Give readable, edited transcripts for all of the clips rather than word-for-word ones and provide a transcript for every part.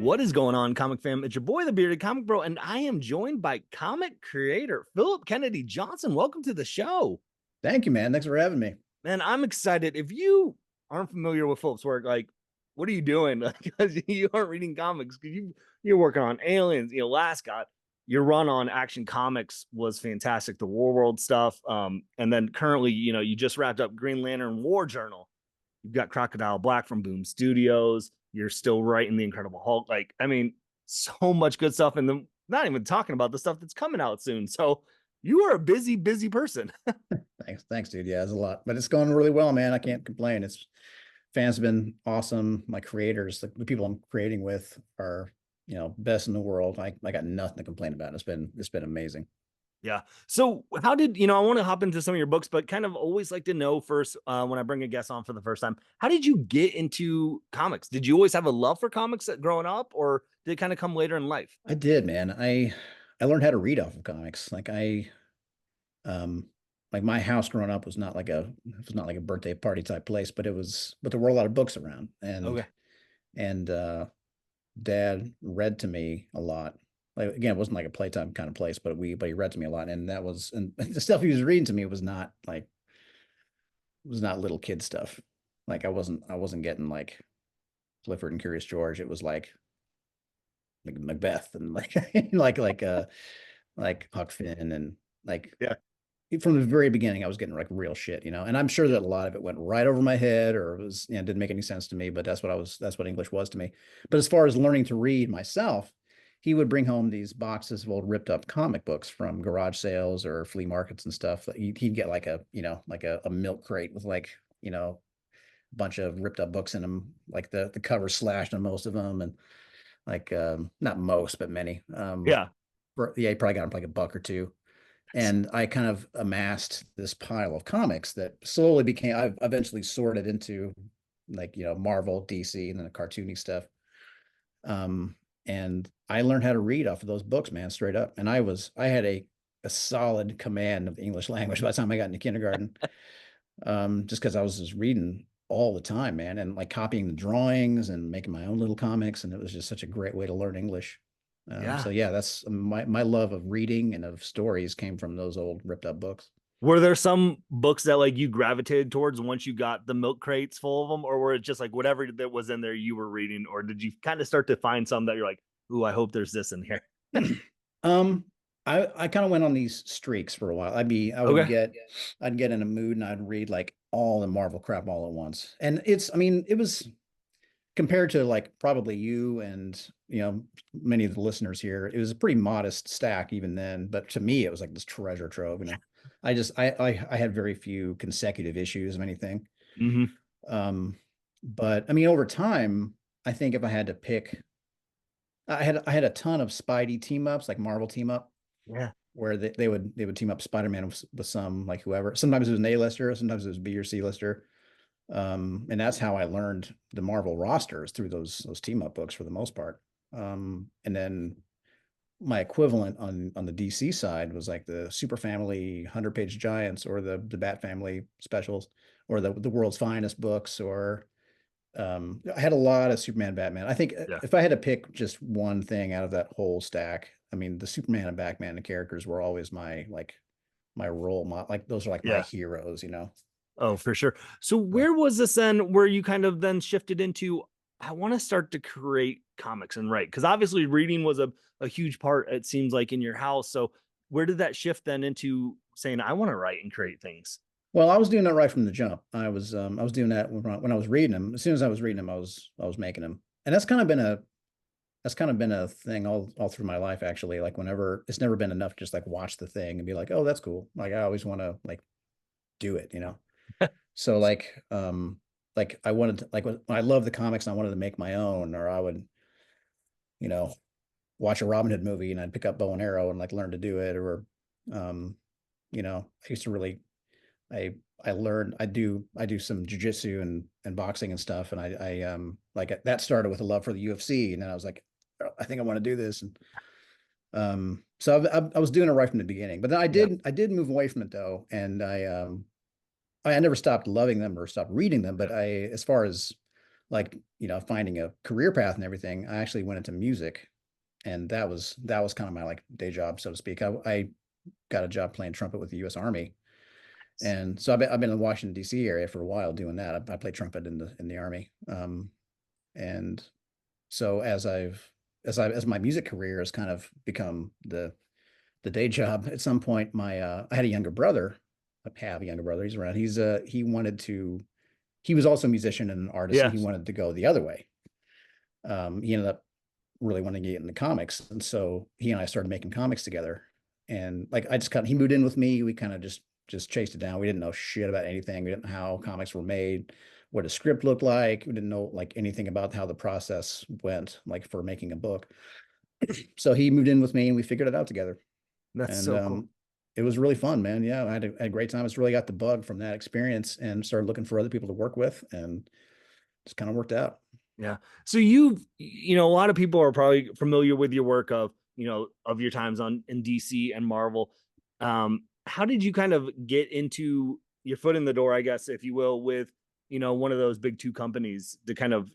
What is going on, comic fam? It's your boy, the Bearded Comic Bro, and I am joined by comic creator Phillip Kennedy Johnson. Welcome to the show. Thank you, man. Thanks for having me. Man, I'm excited. If you aren't familiar with Phillip's work, like, what are you doing? Because you aren't reading comics, because you're working on Aliens, Last God. Your run on Action Comics was fantastic, the War World stuff. And then currently, you just wrapped up Green Lantern War Journal. You've got Crocodile Black from Boom Studios. You're still writing the Incredible Hulk. Like, I mean, so much good stuff. And then not even talking about the stuff that's coming out soon. So you are a busy, busy person. Thanks, dude. Yeah, it's a lot, but it's going really well, man. I can't complain. It's fans have been awesome. My creators, the people I'm creating with, are best in the world. I got nothing to complain about. It's been amazing. Yeah. So how did, I want to hop into some of your books, but kind of always like to know first, when I bring a guest on for the first time, how did you get into comics? Did you always have a love for comics growing up, or did it kind of come later in life? I did, man. I learned how to read off of comics. Um like my house growing up was not like a birthday party type place, but there were a lot of books around, Okay. and dad read to me a lot. Like again, it wasn't like a playtime kind of place, but he read to me a lot, and the stuff he was reading to me was not little kid stuff. Like I wasn't getting like Clifford and Curious George. It was like Macbeth and like like Huck Finn, and like Yeah. from the very beginning I was getting like real shit, and I'm sure that a lot of it went right over my head, or it was, didn't make any sense to me, but that's what English was to me. But as far as learning to read myself, he would bring home these boxes of old ripped up comic books from garage sales or flea markets and stuff. He'd get like a milk crate with like, a bunch of ripped up books in them, like the cover slashed on most of them, and like not most but many. Yeah. Yeah, he probably got him for like a buck or two. And I kind of amassed this pile of comics that slowly became, I've eventually sorted into like, Marvel, DC, and then the cartoony stuff. And I learned how to read off of those books, man, straight up. And I had a solid command of the English language by the time I got into kindergarten. Just because I was just reading all the time, man, and like copying the drawings and making my own little comics. And it was just such a great way to learn English. So Yeah. yeah, that's my love of reading and of stories came from those old ripped up books. Were there some books that like you gravitated towards once you got the milk crates full of them, or were it just like whatever that was in there you were reading, or did you kind of start to find some that you're like, "Ooh, I hope there's this in here." Um, I kind of went on these streaks for a while. Okay. I'd get in a mood and I'd read like all the Marvel crap all at once. And I mean, it was compared to like probably you and many of the listeners here, it was a pretty modest stack even then. But to me, it was like this treasure trove. I had very few consecutive issues of anything. Hmm. Um, but I mean, over time, I think if I had to pick, I had a ton of Spidey team ups, like Marvel team up, Yeah. where they would team up Spider-Man with some like whoever. Sometimes it was an A-lister, sometimes it was B or C-lister. And that's how I learned the Marvel rosters, through those team up books for the most part. And then my equivalent on the DC side was like the Super Family 100-page giants, or the Bat Family specials, or the World's Finest books, or I had a lot of Superman, Batman. I think Yeah. if I had to pick just one thing out of that whole stack, I mean, the Superman and Batman, the characters were always my role model. Like those are like my Yeah. heroes. Oh, for sure. So Yeah. where was this then where you kind of then shifted into, I want to start to create comics and write? Because obviously reading was a huge part, it seems like, in your house. So where did that shift then into saying, I want to write and create things? Well, I was doing that right from the jump. I was doing that when I was reading them. As soon as I was reading them, I was making them, and that's kind of been a thing all through my life, actually. Like whenever, it's never been enough to just like watch the thing and be like, oh, that's cool. Like I always want to like do it. So like I wanted to, like when I love the comics and I wanted to make my own, or I would, you know, watch a Robin Hood movie and I'd pick up bow and arrow and like learn to do it. Or um, I used to really I learned I do some jujitsu and boxing and stuff. And I like that started with a love for the UFC. And then I was like, "Oh, I think I want to do this." And so I was doing it right from the beginning. But then I Yeah. did move away from it though. And I never stopped loving them or stopped reading them, but as far as like, finding a career path and everything, I actually went into music, and that was kind of my like day job, so to speak. I got a job playing trumpet with the U.S. Army, and so I've been in the Washington D.C. area for a while doing that. I played trumpet in the Army, and so as my music career has kind of become the day job, at some point my I had a younger brother. I have a younger brother. He's around. He was also a musician and an artist, and Yeah, he wanted to go the other way. He ended up really wanting to get into comics, and so he and I started making comics together. And like he moved in with me. We kind of just chased it down. We didn't know shit about anything. We didn't know how comics were made, what a script looked like. We didn't know like anything about how the process went, like for making a book. So he moved in with me, and we figured it out together. that's And so cool. it was really fun, man. Yeah, I had a great time. It's really got the bug from that experience, and started looking for other people to work with, and just kind of worked out. Yeah. So a lot of people are probably familiar with your work of your times on in DC and Marvel. How did you kind of get into your foot in the door, I guess, if you will, with, one of those big two companies to kind of,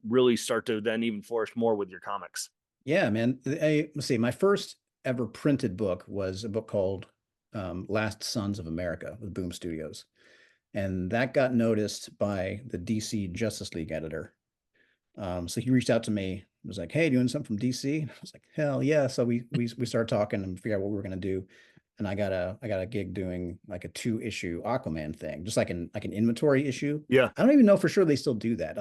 really start to then even flourish more with your comics? Yeah, man. Let's see. My first ever printed book was a book called Last Sons of America with Boom Studios, and that got noticed by the DC Justice League editor. So he reached out to me, was like, "Hey, doing something from DC?" And I was like, "Hell yeah!" So we started talking and figured out what we were gonna do. And I got a gig doing like a 2-issue Aquaman thing, just like an inventory issue. Yeah. I don't even know for sure they still do that.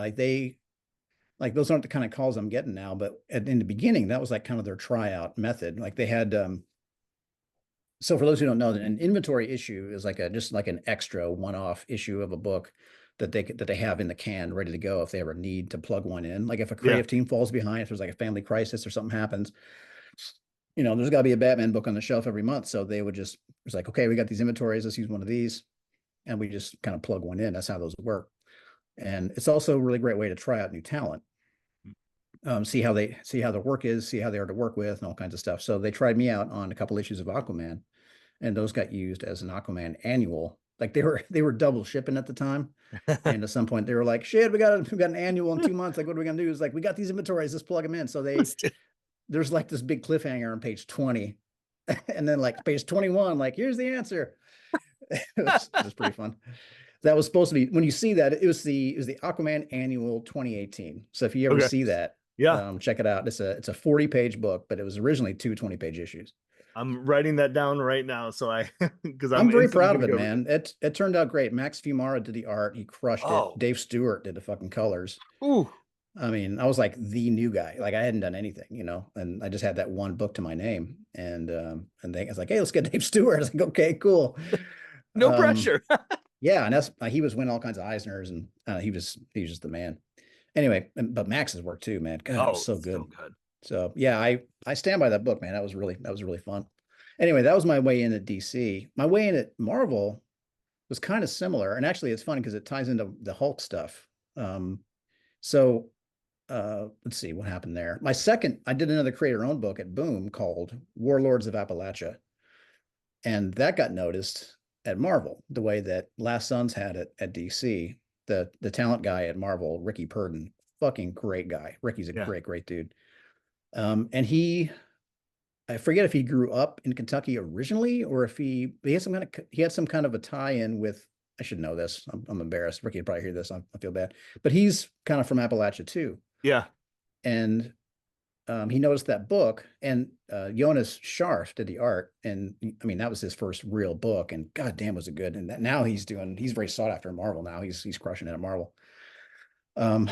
Like those aren't the kind of calls I'm getting now, but in the beginning, that was like kind of their tryout method. Like they had so for those who don't know, an inventory issue is like just like an extra one-off issue of a book that they have in the can ready to go if they ever need to plug one in. Like if a Yeah. creative team falls behind, if there's like a family crisis or something happens, there's got to be a Batman book on the shelf every month. So they would just, it's like, okay, we got these inventories, let's use one of these, and we just kind of plug one in. That's how those work. And it's also a really great way to try out new talent, see how their work is, see how they are to work with, and all kinds of stuff. So they tried me out on a couple issues of Aquaman, and those got used as an Aquaman annual. Like they were double shipping at the time. And at some point they were like, shit, we got an annual in 2 months. Like, what are we gonna do? Is like, we got these inventories, let's plug them in. So there's like this big cliffhanger on page 20. And then like page 21, like, here's the answer. It was pretty fun. That was supposed to be, when you see that, it was the Aquaman Annual 2018. So if you ever Okay. see that, Yeah. check it out. It's a 40-page book, but it was originally two 20-page issues. I'm writing that down right now. So because I'm I'm very instantly proud going of to it, go read it. man. It turned out great. Max Fumara did the art. He crushed it. Oh, Dave Stewart did the fucking colors. ooh, I mean, I was like the new guy. Like I hadn't done anything, and I just had that one book to my name. And they was like, hey, let's get Dave Stewart. I was like, okay, cool. no Um, pressure. yeah, and he was winning all kinds of Eisners, and he was just the man. Anyway, but Max's work too, man. God, it was Oh, so so good. good. So yeah, I stand by that book, man. That was really fun. Anyway, that was my way in at DC. My way in at Marvel was kind of similar, and actually, it's funny because it ties into the Hulk stuff. So let's see what happened there. I did another creator-owned book at Boom called Warlords of Appalachia, and that got noticed at Marvel the way that Last Sons had it at DC. The talent guy at Marvel, Ricky Purden, fucking great guy. Ricky's a Yeah. great dude. And I forget if he grew up in Kentucky originally, or if he had some kind of a tie-in with. I should know this. I'm embarrassed. Ricky would probably hear this. I feel bad, but he's kind of from Appalachia too. Yeah. And he noticed that book, and Jonas Scharf did the art, and I mean that was his first real book, and goddamn was it good. And now he's very sought after in Marvel. Now he's crushing it at Marvel. Um,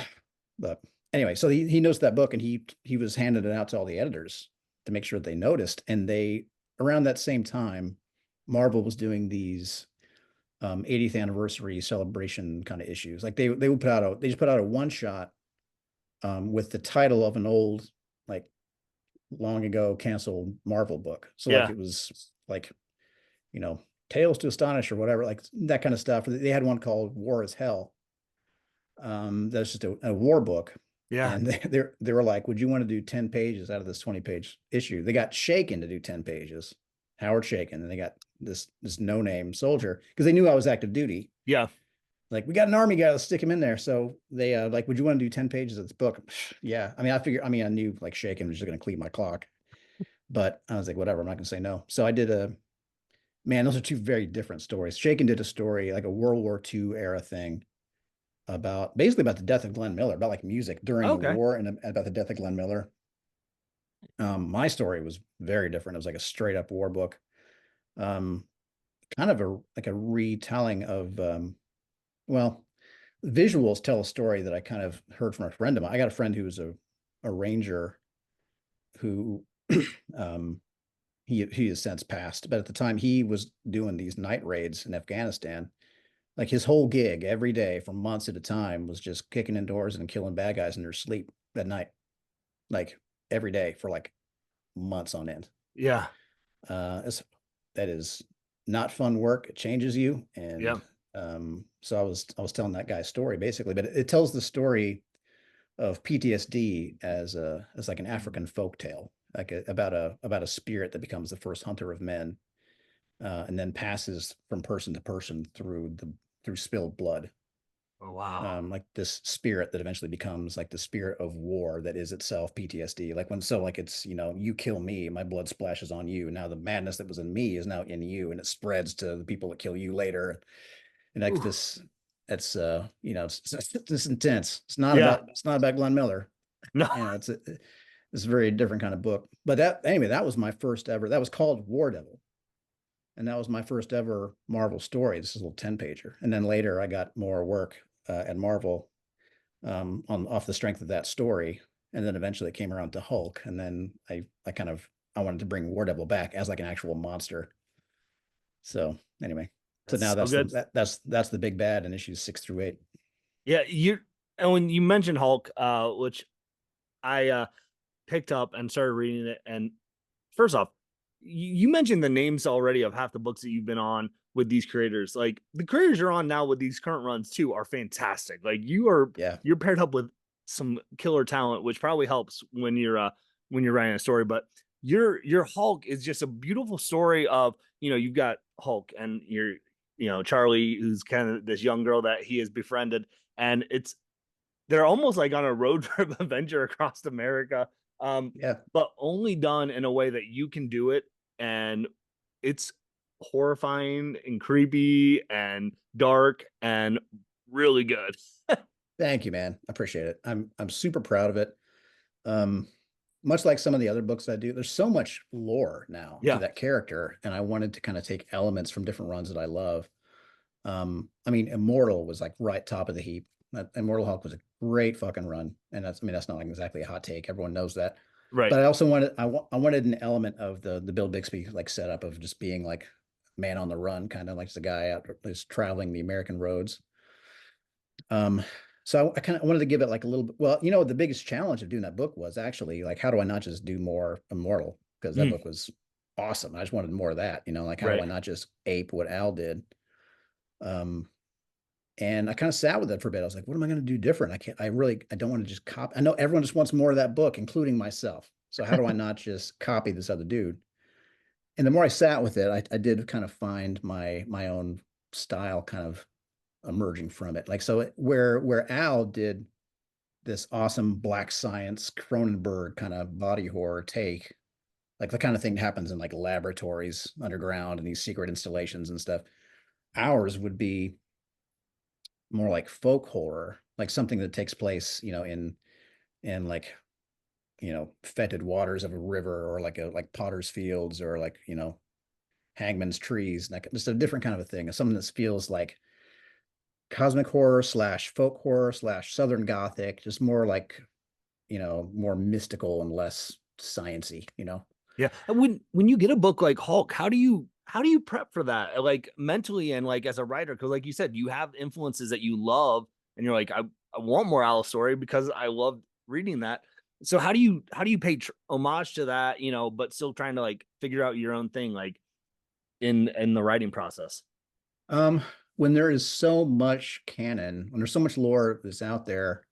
but anyway, so he noticed that book, and he was handing it out to all the editors to make sure that they noticed. And they, around that same time, Marvel was doing these 80th anniversary celebration kind of issues. Like they just put out a one shot with the title of an old, like, long ago canceled Marvel book. So like Yeah. it was like, Tales to Astonish or whatever, like that kind of stuff. They had one called War is Hell. That's just a war book. Yeah. And they were like, would you want to do 10 pages out of this 20-page issue? They got Shaken to do 10 pages, Howard Shaken, and they got this no-name soldier because they knew I was active duty. Yeah. like, we got an army guy, let's stick him in there. So they like, would you want to do 10 pages of this book? Yeah. I mean, I knew like shaking was just going to clean my clock, but I was like, whatever, I'm not going to say no. So I did man, those are two very different stories. Shaken did a story, like a World War II era thing about basically about the death of Glenn Miller, about like music during the Okay. war and about the death of Glenn Miller. My story was very different. It was like a straight up war book. Um, Kind of like a retelling of well, visuals tell a story that I kind of heard from a friend of mine. I got a friend who was a ranger who um he has since passed, but at the time he was doing these night raids in Afghanistan. Like his whole gig every day for months at a time was just kicking indoors and killing bad guys in their sleep at night, like every day for like months on end. Yeah. It's, that is not fun work. It changes you. Yeah. And so I was telling that guy's story basically, but it tells the story of PTSD as like an African folk tale, like about a spirit that becomes the first hunter of men, and then passes from person to person through spilled blood. Oh, wow. Like this spirit that eventually becomes like the spirit of war that is itself PTSD. Like when so like it's you kill me, my blood splashes on you. Now the madness that was in me is now in you, and it spreads to the people that kill you later. And like Ooh. this, it's intense. Yeah. It's not about Glenn Miller. No. It's a very different kind of book. But that anyway, that was my first ever. That was called War Devil, and that was my first ever Marvel story. This is a little 10 pager, and then later I got more work at Marvel on off the strength of that story, and then eventually it came around to Hulk, and then I wanted to bring War Devil back as like an actual monster. So anyway, so That's now so good. that's the big bad in issues 6 through 8. Yeah, you and when you mentioned Hulk, which I picked up and started reading it, and first off, you mentioned the names already of half the books that you've been on with these creators. Like the creators you're on now with these current runs too are fantastic. Like Yeah, you're paired up with some killer talent, which probably helps when you're writing a story. But your Hulk is just a beautiful story of you've got Hulk and Charlie, who's kind of this young girl that he has befriended, and they're almost like on a road trip adventure across America, yeah. but only done in a way that you can do it, and it's horrifying and creepy and dark and really good. Thank you, man. I appreciate it. I'm super proud of it. Um, Much like some of the other books I do, there's so much lore now to Yeah, that character, and I wanted to kind of take elements from different runs that I love. I mean, Immortal was like right top of the heap. Immortal Hulk was a great fucking run, and that's not like exactly a hot take. Everyone knows that. right. But I also wanted an element of the Bill Bixby like setup of just being like man on the run, kind of like the guy out who's traveling the American roads. Um, so I kind of wanted to give it like a little bit. Well, the biggest challenge of doing that book was actually like, how do I not just do more Immortal? Because that Mm, book was awesome. I just wanted more of that, like how do I right. not just ape what Al did? Um, and I kind of sat with it for a bit. I was like, what am I going to do different? I don't want to just copy. I know everyone just wants more of that book, including myself. So how do I not just copy this other dude? And the more I sat with it, I did kind of find my own style kind of emerging from it. Like, so where Al did this awesome black science Cronenberg kind of body horror take, like the kind of thing that happens in like laboratories underground and these secret installations and stuff. Ours would be more like folk horror, like something that takes place, in like, fetid waters of a river, or like Potter's Fields, or like, Hangman's Trees, like just a different kind of a thing. Something that feels like cosmic horror slash folk horror slash Southern Gothic, just more like, more mystical and less sciency. Yeah. And when you get a book like Hulk, how do you prep for that? Like mentally and like as a writer, because like you said, you have influences that you love, and you're like, I want more Alice story because I love reading that. So how do you pay homage to that, but still trying to like figure out your own thing, like in the writing process? Um, when there is so much canon, when there's so much lore that's out there,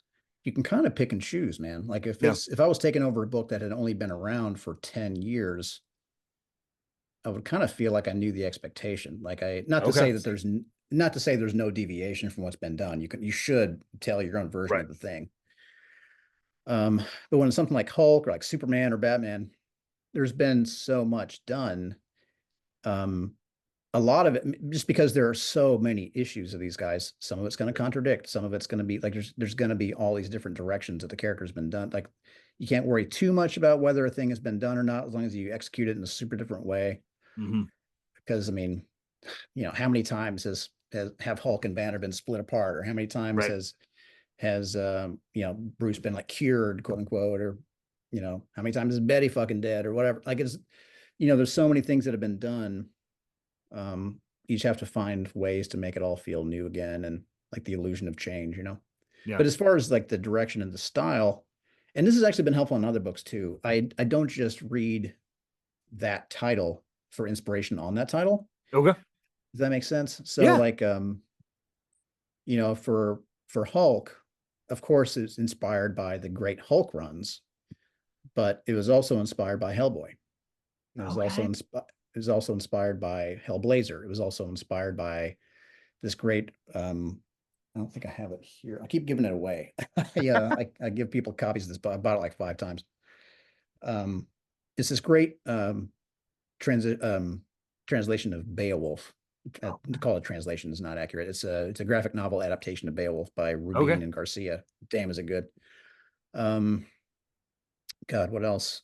you can kind of pick and choose, man. Like Yeah. if I was taking over a book that had only been around for 10 years, I would kind of feel like I knew the expectation. Like not to Okay. say that not to say there's no deviation from what's been done. You should tell your own version Right. of the thing. But when it's something like Hulk or like Superman or Batman, there's been so much done. Um, a lot of it, just because there are so many issues of these guys, some of it's going to contradict, some of it's going to be like there's going to be all these different directions that the character's been done. Like you can't worry too much about whether a thing has been done or not, as long as you execute it in a super different way. Hmm. Because I mean, how many times has have Hulk and Banner been split apart, or how many times Right. has Bruce been like cured, quote unquote, or how many times is Betty fucking dead or whatever. Like it's there's so many things that have been done. You just have to find ways to make it all feel new again and like the illusion of change. Yeah. But as far as like the direction and the style, and this has actually been helpful in other books too. I don't just read that title for inspiration on that title. Okay. Does that make sense? So Yeah. like for Hulk, of course it's inspired by the great Hulk runs, but it was also inspired by Hellboy. It was also Okay. inspired by Hellblazer. It was also inspired by this great I don't think I have it here. I keep giving it away. Yeah, I give people copies of this, but I bought it like 5 times. Um, it's this great transit translation of Beowulf. To call it translation is not accurate. It's a graphic novel adaptation of Beowulf by Okay. Rubin and Garcia. Damn, is it good? Um, God, what else?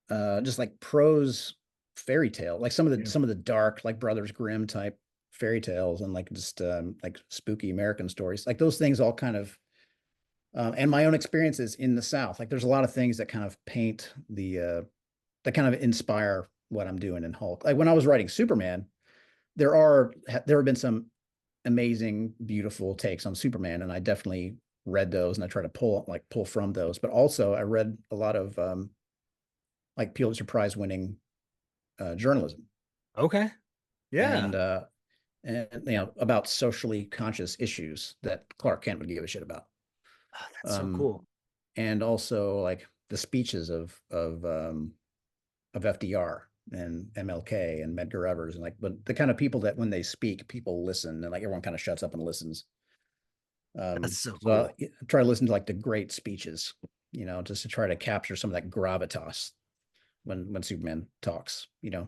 Just like prose fairy tale, like some of the Yeah. some of the dark, like Brothers Grimm type fairy tales, and like just like spooky American stories, like those things all kind of, and my own experiences in the South. Like there's a lot of things that kind of paint that kind of inspire what I'm doing in Hulk. Like when I was writing Superman, there have been some amazing, beautiful takes on Superman, and I definitely read those and I try to pull from those. But also I read a lot of like Pulitzer Prize winning journalism Okay. and Yeah. about socially conscious issues that Clark Kent would give a shit about. Oh, that's so Um, cool. and also like the speeches of FDR and MLK and Medgar Evers, and like, but the kind of people that when they speak, people listen, and like everyone kind of shuts up and listens. That's so So cool. I try to listen to like the great speeches, just to try to capture some of that gravitas when Superman talks. Yeah.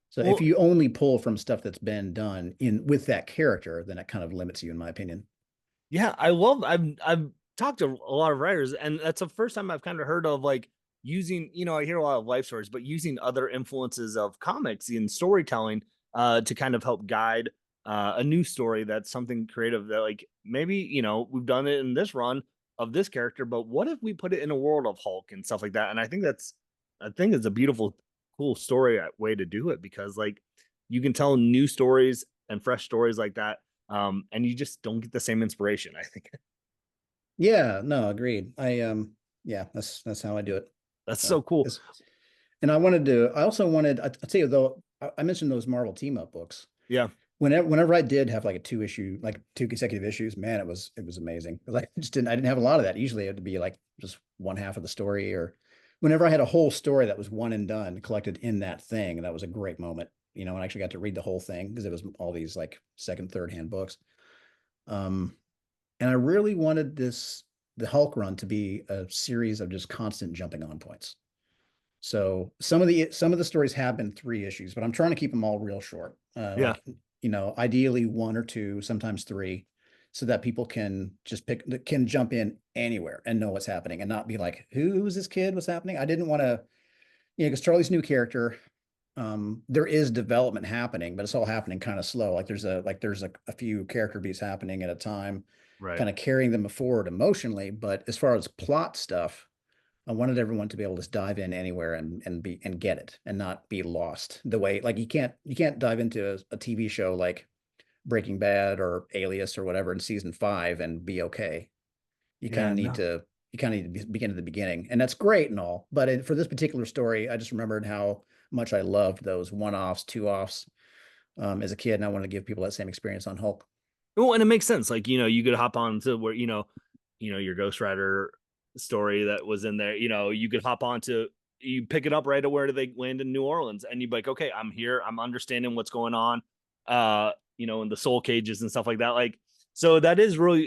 So if Well, you only pull from stuff that's been done in with that character, then it kind of limits you, in my opinion. yeah, I love I've talked to a lot of writers, and that's the first time I've kind of heard of like using, I hear a lot of life stories, but using other influences of comics in storytelling to kind of help guide a new story that's something creative that like maybe, we've done it in this run of this character, but what if we put it in a world of Hulk and stuff like that? And I think it's a beautiful, cool story way to do it because like you can tell new stories and fresh stories like that, and you just don't get the same inspiration, I think. Yeah, no, agreed. Yeah, that's how I do it. That's So so cool. it's, and I also wanted, I tell you though, I mentioned those Marvel team up books. Yeah. Whenever I did have like a like two consecutive issues, man, it was amazing. Like I didn't have a lot of that. Usually it had to be like just one half of the story, or whenever I had a whole story that was one and done collected in that thing, that was a great moment. And I actually got to read the whole thing because it was all these like second, third hand books. Um, and I really wanted the Hulk run to be a series of just constant jumping on points. So some of the stories have been 3 issues, but I'm trying to keep them all real short. Yeah. Ideally 1 or 2, sometimes 3, so that people can jump in anywhere and know what's happening and not be like, who's this kid? What's happening? I didn't want to, because Charlie's new character, there is development happening, but it's all happening kind of slow. Like there's a few character beats happening at a time, Right. kind of carrying them forward emotionally. But as far as plot stuff, I wanted everyone to be able to just dive in anywhere and get it and not be lost. The way like you can't dive into a TV show like Breaking Bad or Alias or whatever in season 5 and be okay. You kind Yeah. of need No. to you kind of need to begin at the beginning, and that's great and all. But for this particular story, I just remembered how much I loved those one-offs, two-offs as a kid, and I wanted to give people that same experience on Hulk. Well, and it makes sense. Like, you could hop on to where, your Ghost Rider story that was in there, you could hop on to, you pick it up right at where they land in New Orleans and you'd be like, okay, I'm here. I'm understanding what's going on. in the soul cages and stuff like that. Like, so that is really,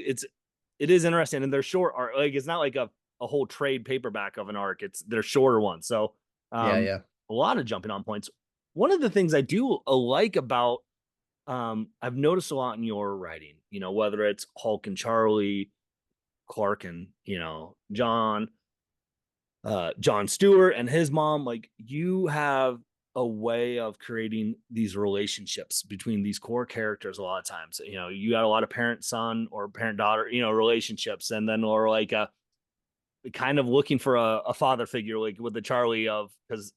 it is interesting. And they're short art. Like, it's not like a whole trade paperback of an arc. They're shorter ones. So, Yeah, um, yeah. a lot of jumping on points. One of the things I do like about, I've noticed a lot in your writing, whether it's Hulk and Charlie, Clark and, John Stewart and his mom, like you have a way of creating these relationships between these core characters a lot of times. You got a lot of parent son or parent daughter, relationships, and then or like a kind of looking for a father figure, like with the Charlie of because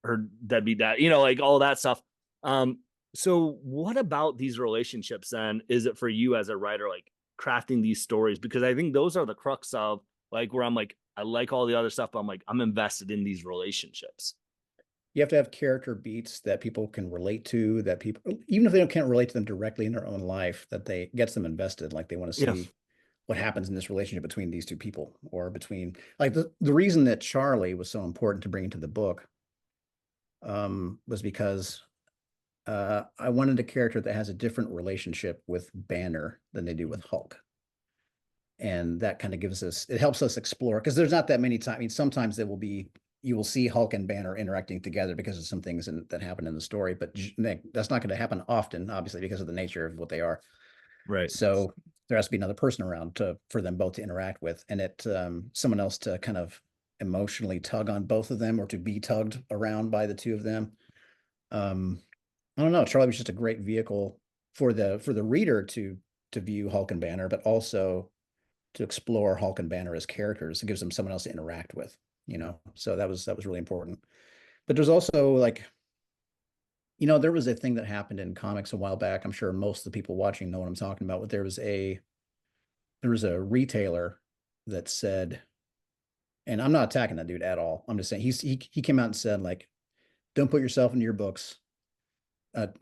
her deadbeat dad, like all that stuff. Um, so what about these relationships then? Is it for you as a writer, like crafting these stories? Because I think those are the crux of like where I'm like, I like all the other stuff, but I'm like, I'm invested in these relationships. You have to have character beats that people can relate to, that people, even if they can't relate to them directly in their own life, that they gets them invested. Like they want to Yeah. see what happens in this relationship between these two people, or between like the reason that Charlie was so important to bring into the book was because I wanted a character that has a different relationship with Banner than they do with Hulk. And that kind of gives us, it helps us explore because there's not that many times. I mean, sometimes there will be, you will see Hulk and Banner interacting together because of some things that happen in the story, but that's not going to happen often, obviously, because of the nature of what they are. Right. So there has to be another person around for them both to interact with, and someone else to kind of emotionally tug on both of them, or to be tugged around by the two of them. Um, I don't know. Charlie was just a great vehicle for the reader to view Hulk and Banner, but also to explore Hulk and Banner as characters. It gives them someone else to interact with, So that was really important. But there's also like, there was a thing that happened in comics a while back. I'm sure most of the people watching know what I'm talking about. But there was a retailer that said, and I'm not attacking that dude at all. I'm just saying he came out and said, like, don't put yourself into your books.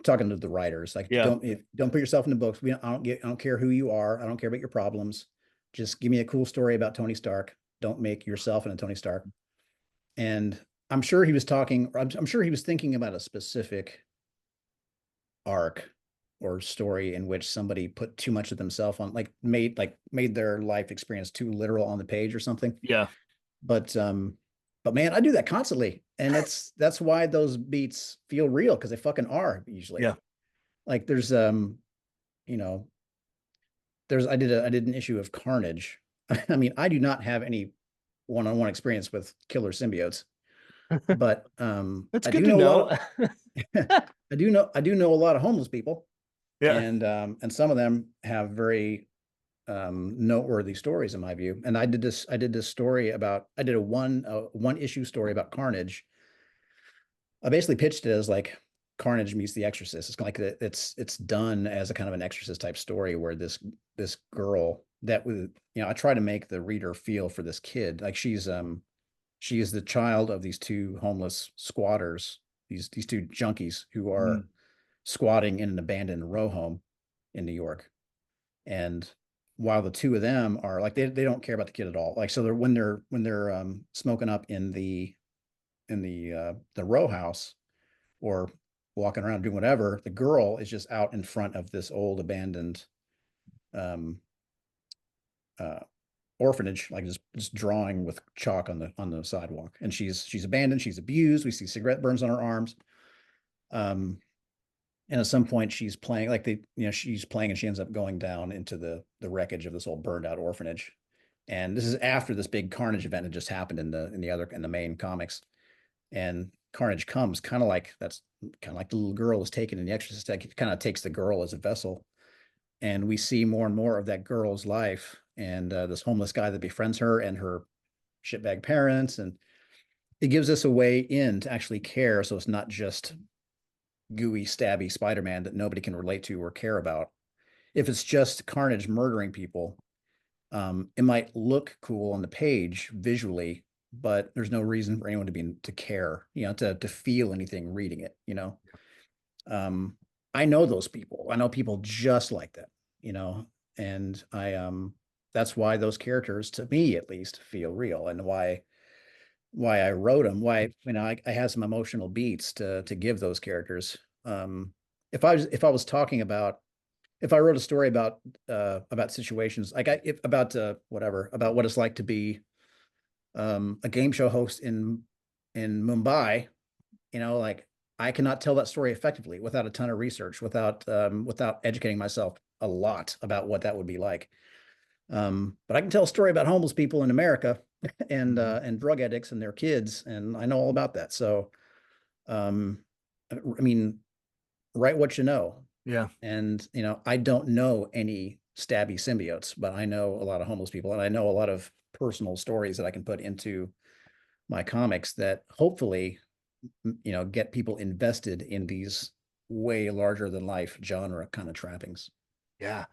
Talking to the writers, like, Yeah. don't put yourself in the books. I don't care who you are. I don't care about your problems. Just give me a cool story about Tony Stark. Don't make yourself into Tony Stark. And I'm sure he was talking. I'm sure he was thinking about a specific arc or story in which somebody put too much of themselves on, like made their life experience too literal on the page or something. Yeah. But man, I do that constantly, and that's why those beats feel real, because they fucking are usually. Yeah. Like you know, I did an issue of Carnage. I mean, I do not have any one-on-one experience with killer symbiotes, but That's I good do to know a know. lot of I do know a lot of homeless people, Yeah. and some of them have very noteworthy stories in my view. And I did this story about I did a one issue story about Carnage. I basically pitched it as like Carnage meets The Exorcist. It's like it's done as a kind of an Exorcist type story where this girl that was, I try to make the reader feel for this kid. Like she is the child of these two homeless squatters, these two junkies who are Mm. squatting in an abandoned row home in New York. And while the two of them are like, they don't care about the kid at all. Like, so when they're smoking up in the row house, or walking around doing whatever, the girl is just out in front of this old abandoned um uh orphanage, like just drawing with chalk on the sidewalk. And she's abandoned, she's abused. We see cigarette burns on her arms. um and at some point she's playing, like, she's playing, and she ends up going down into the wreckage of this old burned out orphanage. And this is after this big Carnage event had just happened in the main comics. And Carnage comes, kind of like the little girl is taken in The Exorcist. It kind of takes the girl as a vessel, and we see more and more of that girl's life, and this homeless guy that befriends her and her shitbag parents. And it gives us a way in to actually care, so it's not just gooey, stabby Spider-Man that nobody can relate to or care about. If it's just Carnage murdering people, it might look cool on the page visually, but there's no reason for anyone to care, to feel anything reading it. Um, I know those people. I know people just like that, you know, and that's why those characters, to me at least, feel real, and why I wrote them. Why, I had some emotional beats to give those characters. if I was talking about, if I wrote a story about situations like about whatever, about what it's like to be a game show host in Mumbai, like I cannot tell that story effectively without a ton of research, without educating myself a lot about what that would be like. But I can tell a story about homeless people in America Mhm. and drug addicts and their kids, and I know all about that. So, um, I mean, write what you know. Yeah. And I don't know any stabby symbiotes, but I know a lot of homeless people, and I know a lot of personal stories that I can put into my comics that hopefully, get people invested in these way larger than life genre kind of trappings. Yeah.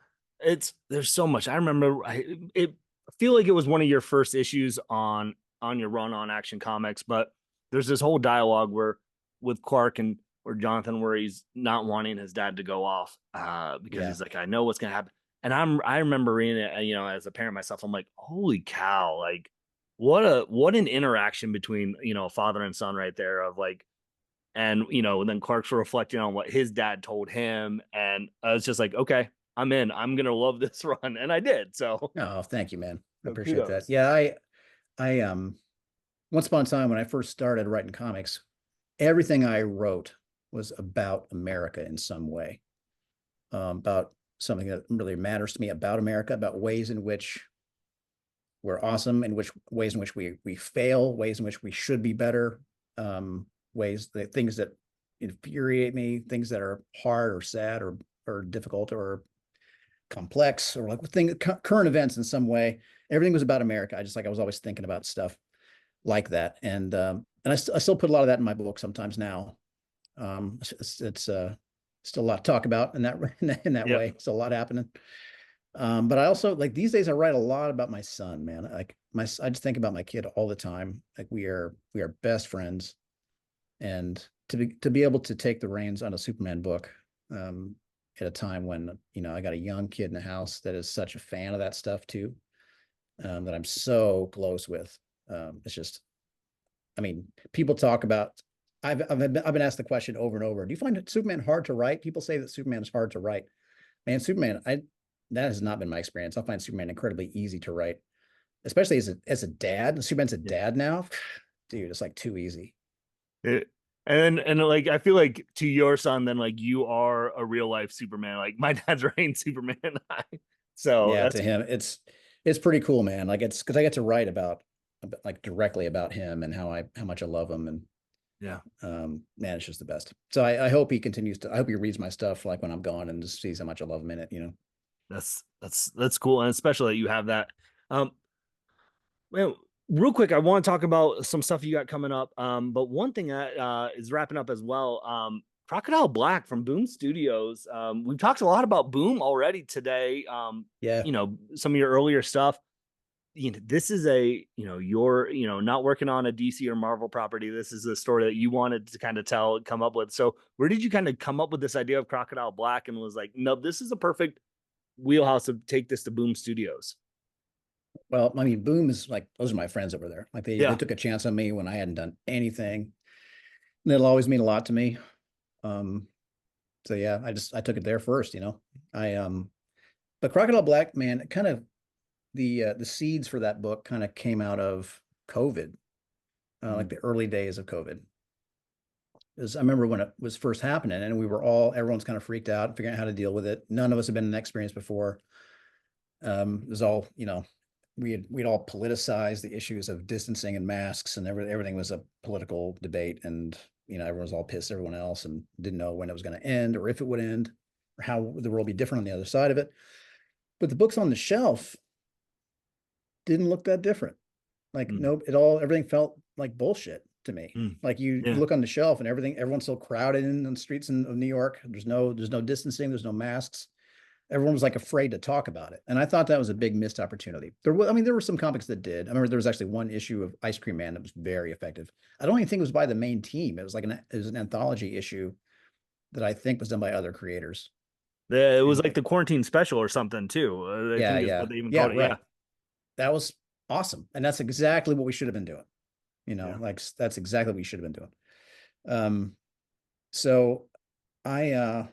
There's so much. I remember I feel like it was one of your first issues on your run on Action Comics, but there's this whole dialogue where with Clark and or Jonathan where he's not wanting his dad to go off because Yeah. he's like, I know what's gonna happen. And I remember reading it, as a parent myself, I'm like, holy cow, like what an interaction between, a father and son right there of like, and then Clark's reflecting on what his dad told him, and I was just like, okay, I'm in. I'm gonna love this run, and I did. Oh, thank you, man. I So appreciate that. kudos. Yeah, I once upon a time when I first started writing comics, everything I wrote was about America in some way, about something that really matters to me about America, about ways in which we're awesome, in which ways in which we fail, ways in which we should be better, ways that things that infuriate me, things that are hard or sad or difficult or complex or like current events in some way. Everything was about America. I was always thinking about stuff like that, and I still put a lot of that in my book sometimes now. It's still a lot to talk about in that in that Yep. way. It's a lot happening. But I also like these days I write a lot about my son, man. Like I just think about my kid all the time. Like we are best friends, and to be able to take the reins on a Superman book, at a time when I got a young kid in the house that is such a fan of that stuff too, that I'm so close with. It's just, I mean, people talk about. I've been asked the question over and over. Do you find Superman hard to write? People say that Superman is hard to write. Man, Superman, that has not been my experience. I find Superman incredibly easy to write, especially as a dad. Superman's a Yeah. dad now, dude. It's like too easy. It, and like I feel like to your son, then like you are a real life Superman. Like my dad's writing Superman. So Yeah, that's to him, it's pretty cool, man. Like it's because I get to write about like directly about him and how much I love him, and yeah. man, it's just the best. So I hope he continues to. I hope he reads my stuff like when I'm gone and just sees how much I love him in it. That's cool, and especially that you have that. Um, Well, real quick, I want to talk about some stuff you got coming up. But one thing that is wrapping up as well. Crocodile Black from Boom Studios. We've talked a lot about Boom already today. Yeah. Some of your earlier stuff. This is you're, not working on a DC or Marvel property. This is a story that you wanted to kind of come up with. So where did you kind of come up with this idea of Crocodile Black and was like, no, this is a perfect wheelhouse to take this to Boom Studios? Well, I mean, Boom is like those are my friends over there. Like they Yeah. took a chance on me when I hadn't done anything. And it'll always mean a lot to me. Um, so yeah, I took it there first. I but Crocodile Black, man, kind of the seeds for that book kind of came out of COVID, like Mm. the early days of COVID. Because I remember when it was first happening, and everyone's kind of freaked out, figuring out how to deal with it. None of us had been in that experience before. It was all, we'd all politicized the issues of distancing and masks, and everything was a political debate, and everyone was all pissed at everyone else and didn't know when it was going to end or if it would end or how the world would be different on the other side of it. But the books on the shelf didn't look that different. Like, Mm. nope, everything felt like bullshit to me. Mm. Like you Yeah. look on the shelf and everyone's so crowded in the streets of New York. There's no distancing, there's no masks. Everyone was like afraid to talk about it. And I thought that was a big missed opportunity. There were some comics that did. I remember there was actually one issue of Ice Cream Man that was very effective. I don't even think it was by the main team. It was an anthology issue that I think was done by other creators. It was And like the quarantine special or something too. I yeah, think is what yeah, they even yeah, called it. Yeah. right. That was awesome. And that's exactly what we should have been doing. Yeah. Like that's exactly what we should have been doing. Um, so I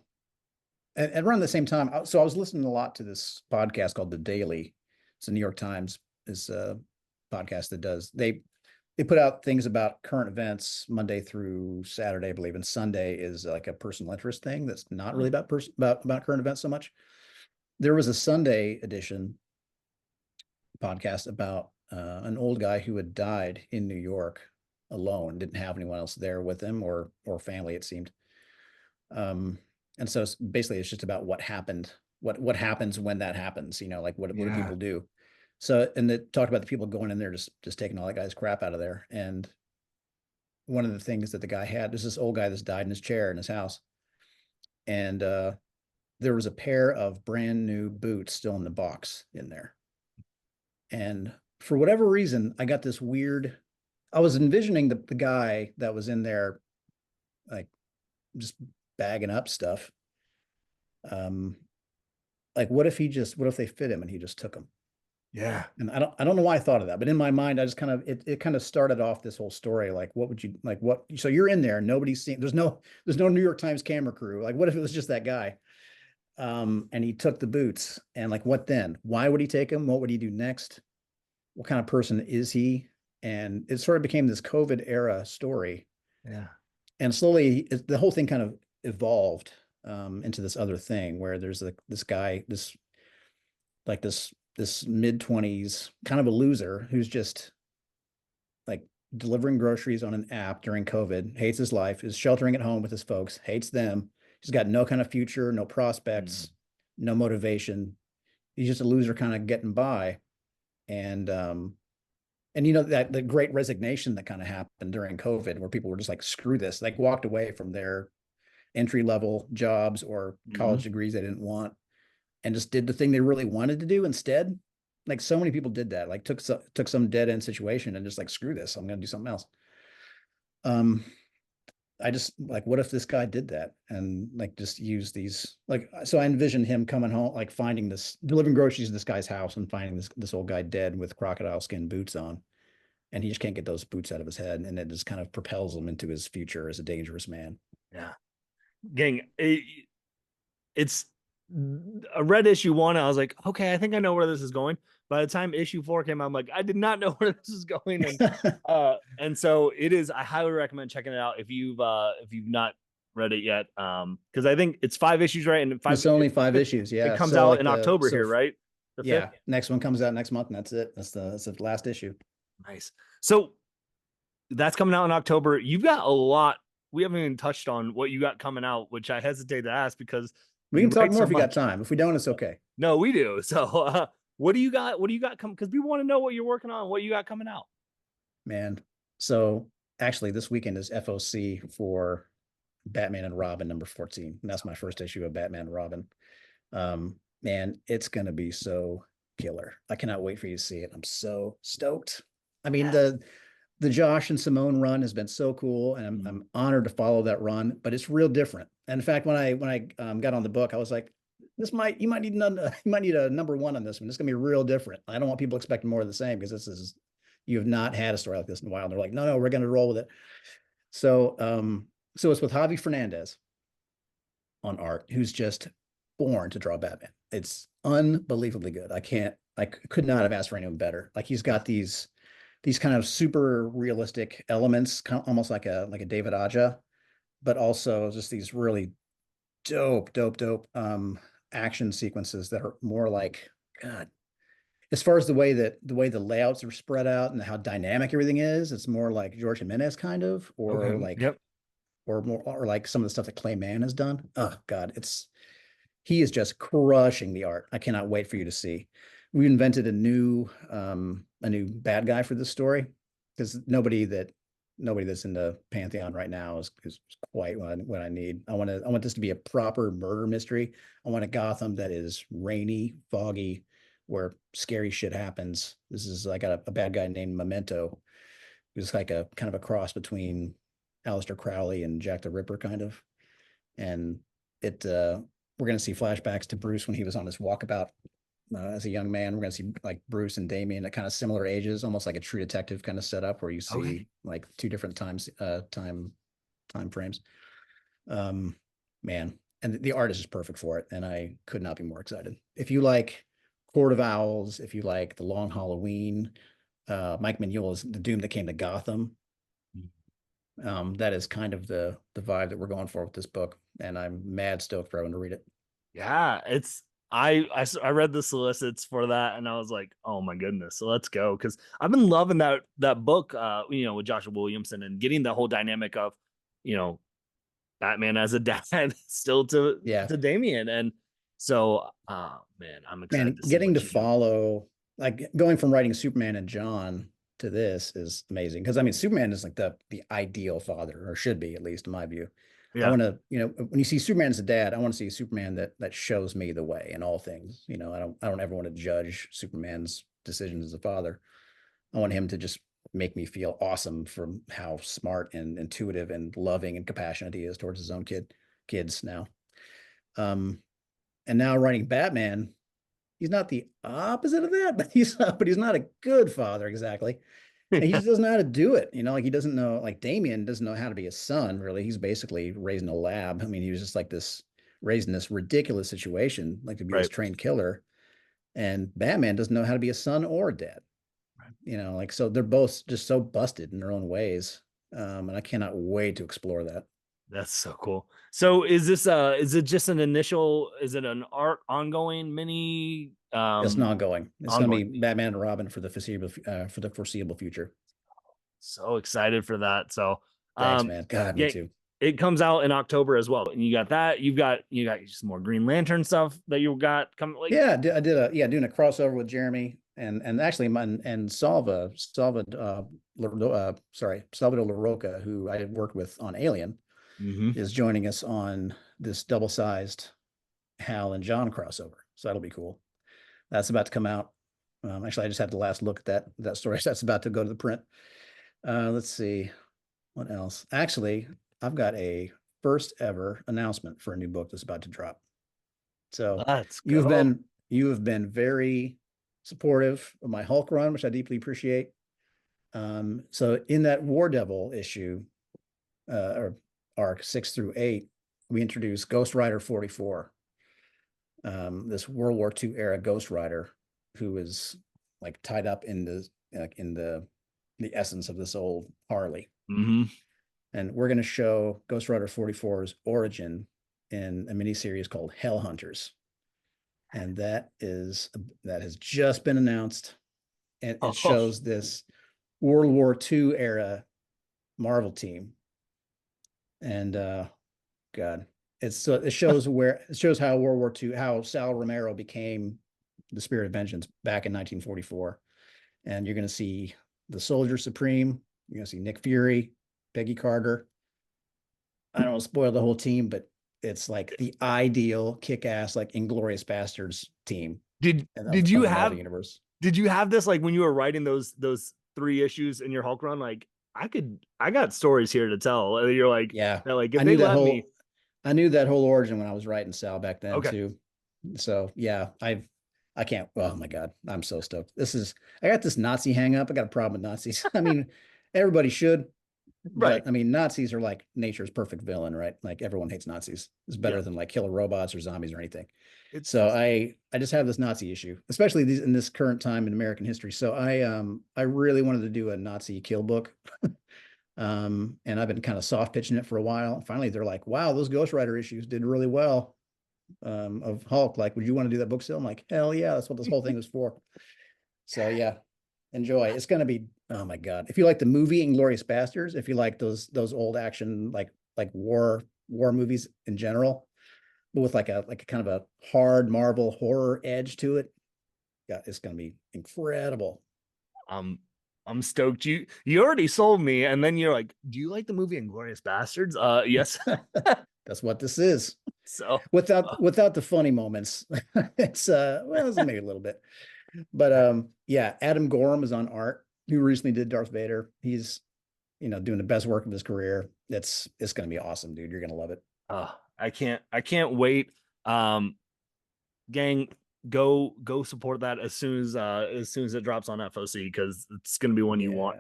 and around the same time, so I was listening a lot to this podcast called The Daily. It's a New York Times is a podcast that does they put out things about current events Monday through Saturday, I believe, and Sunday is like a personal interest thing that's not really Oh, about about current events so much. There was a Sunday edition podcast about an old guy who had died in New York alone, didn't have anyone else there with him or family, it seemed. Um, and so basically it's just about what happened, what happens when that happens, like what do yeah. people do? So, and it talked about the people going in there just taking all that guy's crap out of there. And one of the things that the guy had is this old guy that's died in his chair in his house. And there was a pair of brand new boots still in the box in there. And for whatever reason, I got this weird, I was envisioning the guy that was in there, like just bagging up stuff. Um, like what if they fit him and he just took them? Yeah. And I don't know why I thought of that, but in my mind, I just kind of it kind of started off this whole story. Like, what would you like? What so you're in there, nobody's seen. There's no New York Times camera crew. Like, what if it was just that guy? And he took the boots, and like, what then? Why would he take them? What would he do next? What kind of person is he? And it sort of became this COVID era story, Yeah. and slowly the whole thing kind of evolved into this other thing where there's like this guy, this mid-20s kind of a loser who's just like delivering groceries on an app during COVID, hates his life, is sheltering at home with his folks, hates them. He's got no kind of future, no Mm. prospects, no motivation. He's just a loser kind of getting by. And that the great resignation that kind of happened during COVID where people were just like, screw this, like walked away from their entry level jobs or college Mhm. degrees they didn't want and just did the thing they really wanted to do instead. Like so many people did that. Like took some dead end situation and just like screw this, I'm gonna do something else. Um, I just like what if this guy did that and like just use these like so I envisioned him coming home like finding this delivering groceries to this guy's house and finding this old guy dead with crocodile skin boots on and he just can't get those boots out of his head and it just kind of propels him into his future as a dangerous man. Yeah. Gang, it's a read issue one. I was like, okay, I think I know where this is going. By the time issue four came out, I'm like, I did not know where this is going. And so it is, I highly recommend checking it out if you've not read it yet. Because I think it's 5 issues, right? And It's only 5 issues, it yeah. comes So out like in October here, right? The fifth. yeah, next one comes out next month and that's it. That's the last issue. Nice. So that's coming out in October. You've got a lot. We haven't even touched on what you got coming out, which I hesitate to ask because We you can talk write more so if you got much. time. If we don't, it's okay. No, we do. So, what do you got? What do you got coming? Because people want to know what you're working on, what you got coming out. Man. So actually this weekend is FOC for Batman and Robin number 14. And that's my first issue of Batman and Robin. Man, it's gonna be so killer. I cannot wait for you to see it. I'm so stoked. I mean, Yeah. the Josh and Simone run has been so cool, and I'm honored to follow that run. But it's real different. And in fact, when I got on the book, I was like, you might need you might need a number one on this one. This is gonna be real different. I don't want people expecting more of the same because this is you have not had a story like this in a while. And they're like, no, we're gonna roll with it. So so it's with Javi Fernandez on art, who's just born to draw Batman. It's unbelievably good. I could not have asked for anyone better. Like he's got these kind of super realistic elements, kind of almost like a David Aja, but also just these really dope action sequences that are more like God. As far as the way the layouts are spread out and how dynamic everything is, it's more like George Jimenez kind of, or Okay. like Yep. or more or like some of the stuff that Clay Mann has done. Oh God, he is just crushing the art. I cannot wait for you to see. We invented a new bad guy for this story because nobody that's in the pantheon right now is quite what I need. I want this to be a proper murder mystery. I want a Gotham that is rainy, foggy, where scary shit happens. This is like a bad guy named Memento, who's like a kind of a cross between Aleister Crowley and Jack the Ripper, kind of. And it we're going to see flashbacks to Bruce when he was on his walkabout as a young man. We're going to see like Bruce and Damien at kind of similar ages, almost like a True Detective kind of setup, where you Okay. see like two different time frames. Um, Man, and the art is just perfect for it. And I could not be more excited. If you like Court of Owls, if you like The Long Halloween, Mike Mignola's The Doom That Came to Gotham, that is kind of the vibe that we're going for with this book. And I'm mad stoked for everyone to read it. Yeah, it's I read the solicits for that and I was like, oh my goodness, so let's go because I've been loving that book, with Joshua Williamson and getting the whole dynamic of, you know, Batman as a dad still Yeah, to Damian, and so man, I'm excited man, to see getting to what you do. follow, like going from writing Superman and John to this is amazing. Because I mean, Superman is like the ideal father, or should be, at least in my view. I Yeah, want to, when you see Superman as a dad, I want to see a Superman that shows me the way in all things. I don't ever want to judge Superman's decisions as a father. I want him to just make me feel awesome from how smart and intuitive and loving and compassionate he is towards his own kids now. Um, and now writing Batman, he's not the opposite of that, but he's not a good father exactly. And he just doesn't know how to do it. Like he doesn't know, like Damien doesn't know how to be a son, really. He's basically raised in a lab. I mean, he was just like this, raised in this ridiculous situation, like to be this right. trained killer. And Batman doesn't know how to be a son or a dad. Like so they're both just so busted in their own ways. And I cannot wait to explore that. That's so cool. So is it just an initial, is it an art ongoing mini It's not going. It's going to be ongoing? Batman and Robin for the foreseeable future. So excited for that. So Thanks, um man. God, me yeah, too. it comes out in October as well. And you got that, you got some more Green Lantern stuff that you got coming, like Yeah, I did doing a crossover with Jeremy and actually and Salvador LaRocca, who I had worked with on Alien, hmm is joining us on this double-sized Hal and John crossover. So that'll be cool. That's about to come out. Actually, I just had the last look at that story. That's about to go to the print. Let's see what else. Actually, I've got a first ever announcement for a new book that's about to drop. So let's you've go. been you have been very supportive of my Hulk run, which I deeply appreciate. So in that War Devil issue, or arc 6 through 8, we introduced Ghost Rider 44, this World War II era Ghost Rider who is like tied up in the essence of this old Harley. hmm And we're going to show Ghost Rider 44's origin in a miniseries called Hell Hunters. And that has just been announced. And it Oh, shows this World War II era Marvel team. And God, it shows how World War II, how Sal Romero became the Spirit of Vengeance back in 1944. And you're going to see the Soldier Supreme. You're going to see Nick Fury, Peggy Carter. I don't want to spoil the whole team, but it's like the ideal kick-ass, like Inglorious Bastards team did of, did you of the Marvel have universe. did you have this like when you were writing those 3 issues in your Hulk run? Like I got stories here to tell. You're like Yeah, that, like if I they knew that let me. whole I knew that whole origin when I was writing Sal back then Okay, too. So yeah, I can't. Oh my God, I'm so stoked. I got this Nazi hang up. I got a problem with Nazis. I mean, everybody should, right. but I mean, Nazis are like nature's perfect villain, right? Like everyone hates Nazis. It's Yeah, better than like killer robots or zombies or anything. it's So I just have this Nazi issue, especially in this current time in American history. So I really wanted to do a Nazi kill book. And I've been kind of soft pitching it for a while. Finally, they're like, "Wow, those Ghost Rider issues did really well." Of Hulk, like, would you want to do that book still? I'm like, hell yeah, that's what this whole thing was for. So yeah, enjoy. It's gonna be, oh my God. If you like the movie Inglorious Bastards, if you like those old action like war movies in general, but with like a kind of a hard Marvel horror edge to it, yeah, it's gonna be incredible. um I'm stoked. You already sold me, and then you're like, do you like the movie Inglorious Bastards? Yes. That's what this is. So Without the funny moments. It's maybe a little bit. But yeah, Adam Gorham is on art, who recently did Darth Vader. He's, doing the best work of his career. It's gonna be awesome, dude. You're gonna love it. I can't wait. Um, gang, go support that as soon as it drops on FOC because it's gonna be one Yeah.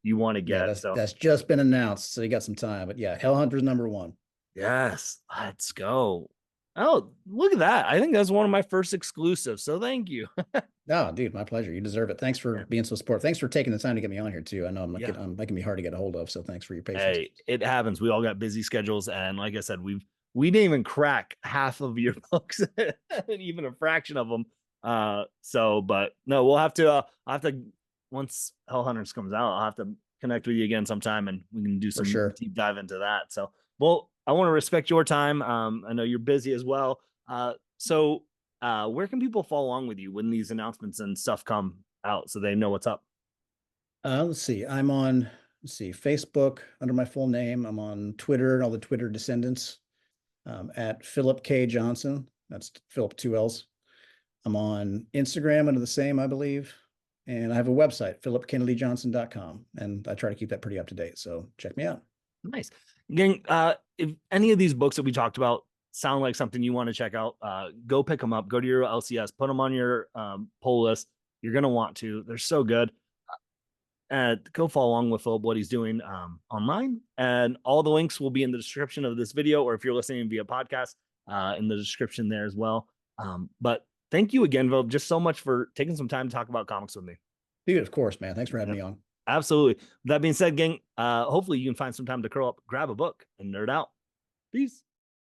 you want to Yeah, get. that's So that's just been announced, so you got some time. But yeah, Hellhunter's number one. yes, let's go. Oh, look at that. I think that's one of my first exclusives. So thank you. No, dude, my pleasure. You deserve it. Thanks for Yeah. being so supportive. Thanks for taking the time to get me on here too. I know Yeah. I'm making me hard to get a hold of, so thanks for your patience. Hey, it happens. We all got busy schedules. And like I said, we didn't even crack half of your books, even a fraction of them. So but no, we'll have to I'll have to once Hell Hunters comes out, I'll have to connect with you again sometime and we can do For some sure. deep dive into that. So well, I want to respect your time. I know you're busy as well. So where can people follow along with you when these announcements and stuff come out so they know what's up? Let's see. I'm on, let's see, Facebook under my full name. I'm on Twitter, all the Twitter descendants, at Philip K. Johnson. That's Philip, two L's. I'm on Instagram under the same, I believe. And I have a website, philipkennedyjohnson.com. And I try to keep that pretty up to date. So check me out. Nice. Gang, if any of these books that we talked about sound like something you want to check out, go pick them up. Go to your LCS, put them on your poll list. You're gonna want to. They're so good. Go follow along with Phillip what he's doing online, and all the links will be in the description of this video, or if you're listening via podcast, in the description there as well. But thank you again, Phillip, just so much for taking some time to talk about comics with me. Dude, of course, man. Thanks for having Yep. me on. Absolutely. That being said, gang, hopefully you can find some time to curl up, grab a book, and nerd out. Peace.